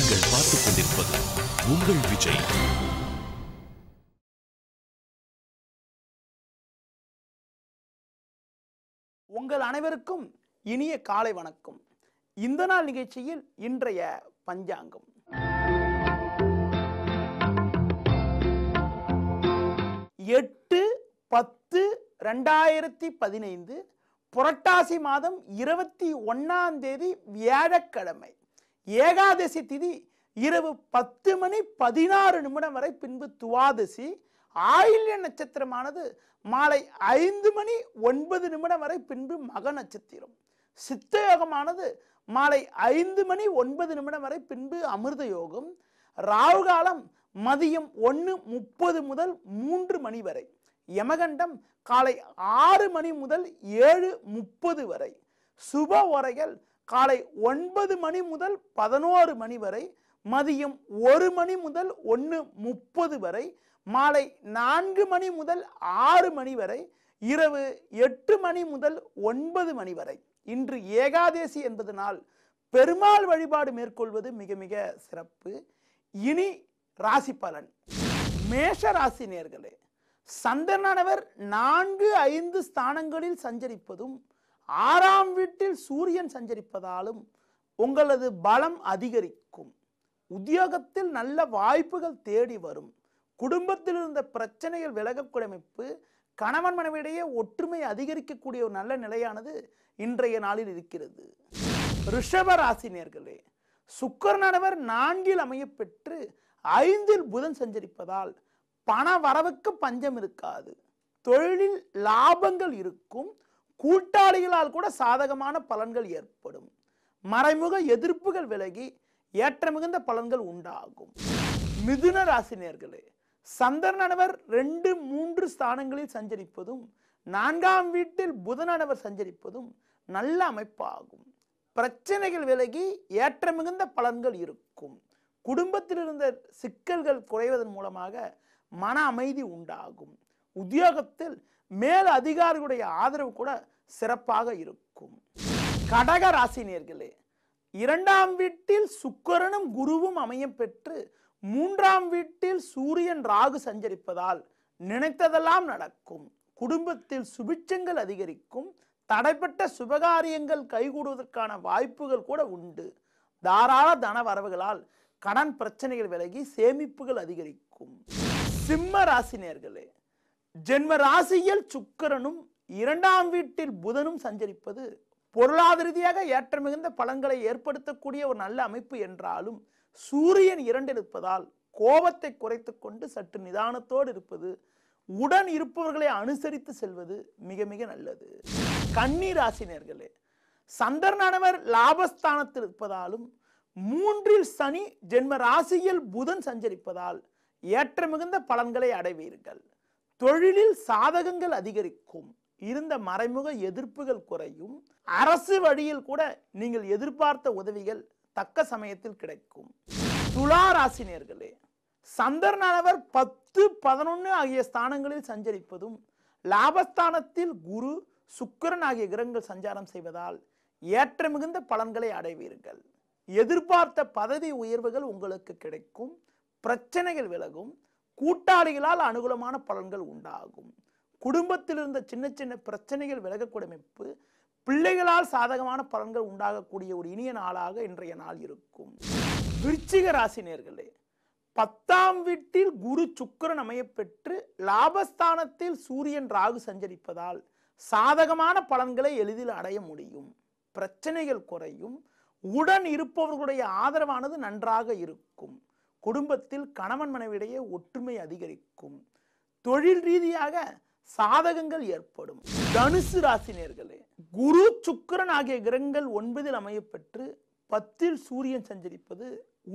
நீங்கள் பார்த்துக் கொண்டிருப்பது உங்கள் விஜய். உங்கள் அனைவருக்கும் இனிய காலை வணக்கம். இந்த நாள் நிகழ்ச்சியில் இன்றைய பஞ்சாங்கம். எட்டு 10/2015 புரட்டாசி மாதம் 21ஆம் தேதி வியாழக்கிழமை. ஏகாதசி திதி இரவு 10:16 வரை, பின்பு துவாதசி. ஆயில்ய நட்சத்திரமானது மாலை 5:09 வரை, பின்பு மக நட்சத்திரம். சித்த யோகமானது மாலை 5:09 வரை, பின்பு அமிர்த யோகம். ராகு காலம் மதியம் 1:30 முதல் 3 மணி வரை. யமகண்டம் காலை 6 மணி முதல் 7:30 வரை. சுப ஓரைகள் காலை 9 மணி முதல் 11 மணி வரை, மதியம் 1 மணி முதல் 1:30 வரை, மாலை 4 மணி முதல் 6 மணி வரை, இரவு 8 மணி முதல் 9 மணி வரை. இன்று ஏகாதசி என்பதனால் பெருமாள் வழிபாடு மேற்கொள்வது மிக மிக சிறப்பு. இனி ராசி பலன். மேஷ ராசி நேயர்களே, சந்திரனானவர் 4-5 ஸ்தானங்களில் சஞ்சரிப்பதும் 6ஆம் வீட்டில் சூரியன் சஞ்சரிப்பதாலும் உங்களது பலம் அதிகரிக்கும். உத்தியோகத்தில் நல்ல வாய்ப்புகள் தேடி வரும். குடும்பத்தில் இருந்த பிரச்சனைகள் விலகக்கூடிய அமைப்பு, கணவன் மனைவியிடையே ஒற்றுமை அதிகரிக்கக்கூடிய ஒரு நல்ல நிலையானது இன்றைய நாளில் இருக்கிறது. ரிஷப ராசி நேயர்களே, சுக்கிரனானவர் 4இல் அமைய பெற்று 5இல் புதன் சஞ்சரிப்பதால் பண வரவுக்கு பஞ்சம் இருக்காது. தொழிலில் லாபங்கள் இருக்கும். கூட்டாளிகளால் கூட சாதகமான பலன்கள் ஏற்படும். மறைமுக எதிர்ப்புகள் விலகி ஏற்ற மிகுந்த பலன்கள் உண்டாகும். மிதுன ராசி நேயர்களே, சந்திரனானவர் 2-3 ஸ்தானங்களில் சஞ்சரிப்பதும் 4ஆம் வீட்டில் புதனானவர் சஞ்சரிப்பதும் நல்ல அமைப்பாகும். பிரச்சனைகள் விலகி ஏற்ற மிகுந்த பலன்கள் இருக்கும். குடும்பத்தில் இருந்த சிக்கல்கள் குறைவதன் மூலமாக மன அமைதி உண்டாகும். உத்தியோகத்தில் மேல் அதிகாரிகளுடைய ஆதரவு கூட சிறப்பாக இருக்கும். கடக ராசி நேயர்களே, 2ஆம் வீட்டில் சுக்கிரனும் குருவும் அமைய பெற்று 3ஆம் வீட்டில் சூரியன் ராகு சஞ்சரிப்பதால் நினைத்ததெல்லாம் நடக்கும். குடும்பத்தில் சுபிட்சங்கள் அதிகரிக்கும். தடைப்பட்ட சுபகாரியங்கள் கைகூடுவதற்கான வாய்ப்புகள் கூட உண்டு. தாராள தன வரவுகளால் கடன் பிரச்சனைகள் விலகி சேமிப்புகள் அதிகரிக்கும். சிம்ம ராசி நேயர்களே, ஜென்ம ராசியில் சுக்கிரனும் 2ஆம் வீட்டில் புதனும் சஞ்சரிப்பது பொருளாதார ரீதியாக ஏற்ற மிகுந்த பலன்களை ஏற்படுத்தக்கூடிய ஒரு நல்ல அமைப்பு என்றாலும், சூரியன் 2இல் இருப்பதால் கோபத்தை குறைத்துக் கொண்டு சற்று நிதானத்தோடு இருப்பது, உடன் இருப்பவர்களை அனுசரித்து செல்வது மிக மிக நல்லது. கன்னி ராசி நேயர்களே, சந்திரனானவர் லாபஸ்தானத்தில் இருப்பதாலும் 3இல் சனி ஜென்ம ராசியில் புதன் சஞ்சரிப்பதால் ஏற்ற மிகுந்த பலன்களை அடைவீர்கள். தொழிலில் சாதகங்கள் அதிகரிக்கும். இருந்த மறைமுக எதிர்ப்புகள் குறையும். அரசு வழியில் கூட நீங்கள் எதிர்பார்த்த உதவிகள் தக்க சமயத்தில் கிடைக்கும். துலா ராசி நேயர்களே, சந்திரனானவர் 10-11 ஆகிய ஸ்தானங்களில் சஞ்சரிப்பதும் லாபஸ்தானத்தில் குரு சுக்கிரன் ஆகிய கிரகங்கள் சஞ்சாரம் செய்வதால் ஏற்ற மிகுந்த பலன்களை அடைவீர்கள். எதிர்பார்த்த பதவி உயர்வுகள் உங்களுக்கு கிடைக்கும். பிரச்சனைகள் விலகும். கூட்டாளிகளால் அனுகூலமான பலன்கள் உண்டாகும். குடும்பத்தில் இருந்த சின்ன சின்ன பிரச்சனைகள் விலகக்கூடிய அமைப்பு, பிள்ளைகளால் சாதகமான பலன்கள் உண்டாகக்கூடிய ஒரு இனிய நாளாக இன்றைய நாள் இருக்கும். விருச்சிக ராசி நேயர்களே, 10ஆம் வீட்டில் குரு சுக்கிரன் அமைய பெற்று லாபஸ்தானத்தில் சூரியன் ராகு சஞ்சரிப்பதால் சாதகமான பலன்களை எளிதில் அடைய முடியும். பிரச்சனைகள் குறையும். உடன் இருப்பவர்களுடைய ஆதரவானது நன்றாக இருக்கும். குடும்பத்தில் கணவன் மனைவியிடையே ஒற்றுமை அதிகரிக்கும். தொழில் ரீதியாக சாதகங்கள் ஏற்படும். தனுசு ராசி நேயர்களே, குரு சுக்கிரன் ஆகிய கிரகங்கள் 9இல் அமைய பெற்று 10இல் சூரியன் சஞ்சரிப்பது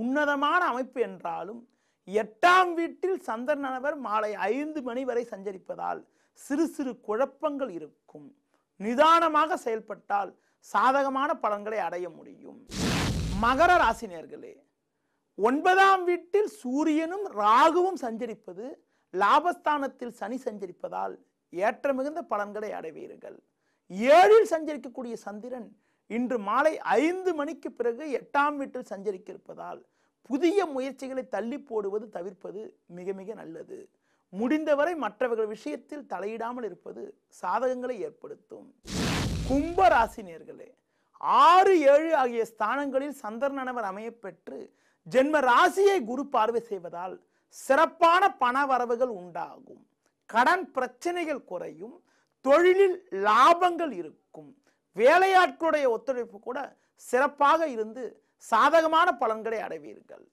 உன்னதமான அமைப்பு என்றாலும், 8ஆம் வீட்டில் சந்திரனானவர் மாலை 5 மணி வரை சஞ்சரிப்பதால் சிறு சிறு குழப்பங்கள் இருக்கும். நிதானமாக செயல்பட்டால் சாதகமான பலன்களை அடைய முடியும். மகர ராசி நேயர்களே, 9ஆம் வீட்டில் சூரியனும் ராகுவும் சஞ்சரிப்பது, லாபஸ்தானத்தில் சனி சஞ்சரிப்பதால் ஏற்ற மிகுந்த பலன்களை அடைவீர்கள். 7இல் சஞ்சரிக்கக்கூடிய சந்திரன் இன்று மாலை 5 மணிக்கு பிறகு 8ஆம் வீட்டில் சஞ்சரிக்க இருப்பதால் புதிய முயற்சிகளை தள்ளி போடுவது தவிர்ப்பது மிக மிக நல்லது. முடிந்தவரை மற்றவர்கள் விஷயத்தில் தலையிடாமல் இருப்பது சாதகங்களை ஏற்படுத்தும். கும்ப ராசி நேயர்களே, 6, 7 ஆகிய ஸ்தானங்களில் சந்திரனவர் அமையப்பெற்று ஜென்ம ராசியை குரு பார்வை செய்வதால் சிறப்பான பண வரவுகள் உண்டாகும். கடன் பிரச்சனைகள் குறையும். தொழிலில் லாபங்கள் இருக்கும். வேலையாட்களுடைய ஒத்துழைப்பு கூட சிறப்பாக இருந்து சாதகமான பலன்களை அடைவீர்கள்.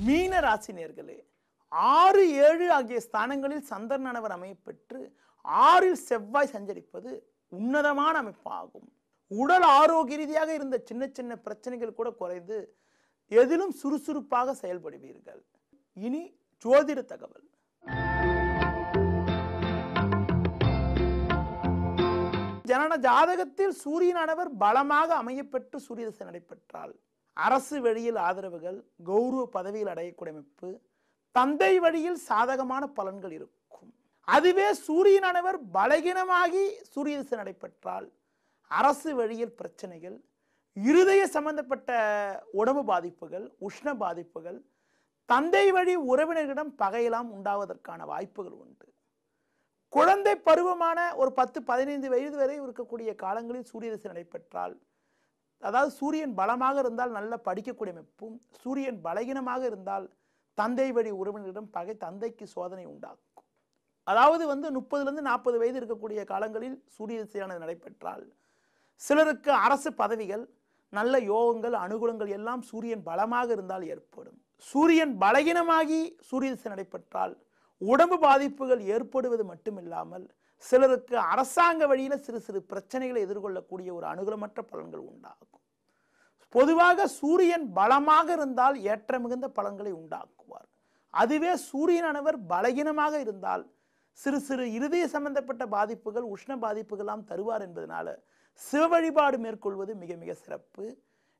மீன ராசி நேயர்களே, 6, 7 ஆகிய ஸ்தானங்களில் சந்திரனவர் அமையப்பெற்று 6இல் செவ்வாய் சஞ்சரிப்பது உன்னதமான அமைப்பாகும். உடல் ஆரோக்கிய ரீதியாக இருந்த சின்ன சின்ன பிரச்சனைகள் கூட குறைந்து எதிலும் சுறுசுறுப்பாக செயல்படுவீர்கள். இனி ஜோதிட தகவல். ஜனன ஜாதகத்தில் சூரியனானவர் பலமாக அமையப்பெற்று சூரிய திசை நடைபெற்றால் அரசு வழியில் ஆதரவுகள், கௌரவ பதவியில் அடையக்கூடிய அமைப்பு, தந்தை வழியில் சாதகமான பலன்கள் இருக்கும். அதுவே சூரியனானவர் பலகீனமாகி சூரிய திசை நடைபெற்றால் அரசு வழியில் பிரச்சனைகள், இருதய சம்பந்தப்பட்ட உடம்பு பாதிப்புகள், உஷ்ண பாதிப்புகள், தந்தை வழி உறவினர்களிடம் பகையெல்லாம் உண்டாவதற்கான வாய்ப்புகள் உண்டு. குழந்தை பருவமான ஒரு 10-15 வயது வரை இருக்கக்கூடிய காலங்களில் சூரிய திசை நடைபெற்றால், அதாவது சூரியன் பலமாக இருந்தால் நல்ல படிக்கக்கூடிய அமைப்பும், சூரியன் பலகீனமாக இருந்தால் தந்தை வழி உறவினரிடம் பகை, தந்தைக்கு சோதனை உண்டாக்கும். அதாவது 30லிருந்து 40 வயது இருக்கக்கூடிய காலங்களில் சூரிய திசையானது நடைபெற்றால் சிலருக்கு அரசு பதவிகள், நல்ல யோகங்கள், அனுகூலங்கள் எல்லாம் சூரியன் பலமாக இருந்தால் ஏற்படும். சூரியன் பலகீனமாகி சூரிய திசை நடைபெற்றால் உடம்பு பாதிப்புகள் ஏற்படுவது மட்டுமில்லாமல் சிலருக்கு அரசாங்க வழியில் சிறு சிறு பிரச்சனைகளை எதிர்கொள்ளக்கூடிய ஒரு அனுகூலமற்ற பலன்கள் உண்டாகும். பொதுவாக சூரியன் பலமாக இருந்தால் ஏற்ற மிகுந்த பலன்களை உண்டாக்குவார். அதுவே சூரியனானவர் பலகீனமாக இருந்தால் சிறு சிறு இருதய சம்பந்தப்பட்ட பாதிப்புகள், உஷ்ண பாதிப்புகள்லாம் தருவார் என்பதனால சிவ வழிபாடு மேற்கொள்வது மிக மிக சிறப்பு.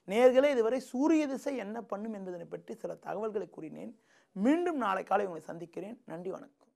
நேயர்களே, இதுவரை சூரிய திசை என்ன பண்ணும் என்பதனை பற்றி சில தகவல்களை கூறினேன். மீண்டும் நாளை காலை உங்களை சந்திக்கிறேன். நன்றி, வணக்கம்.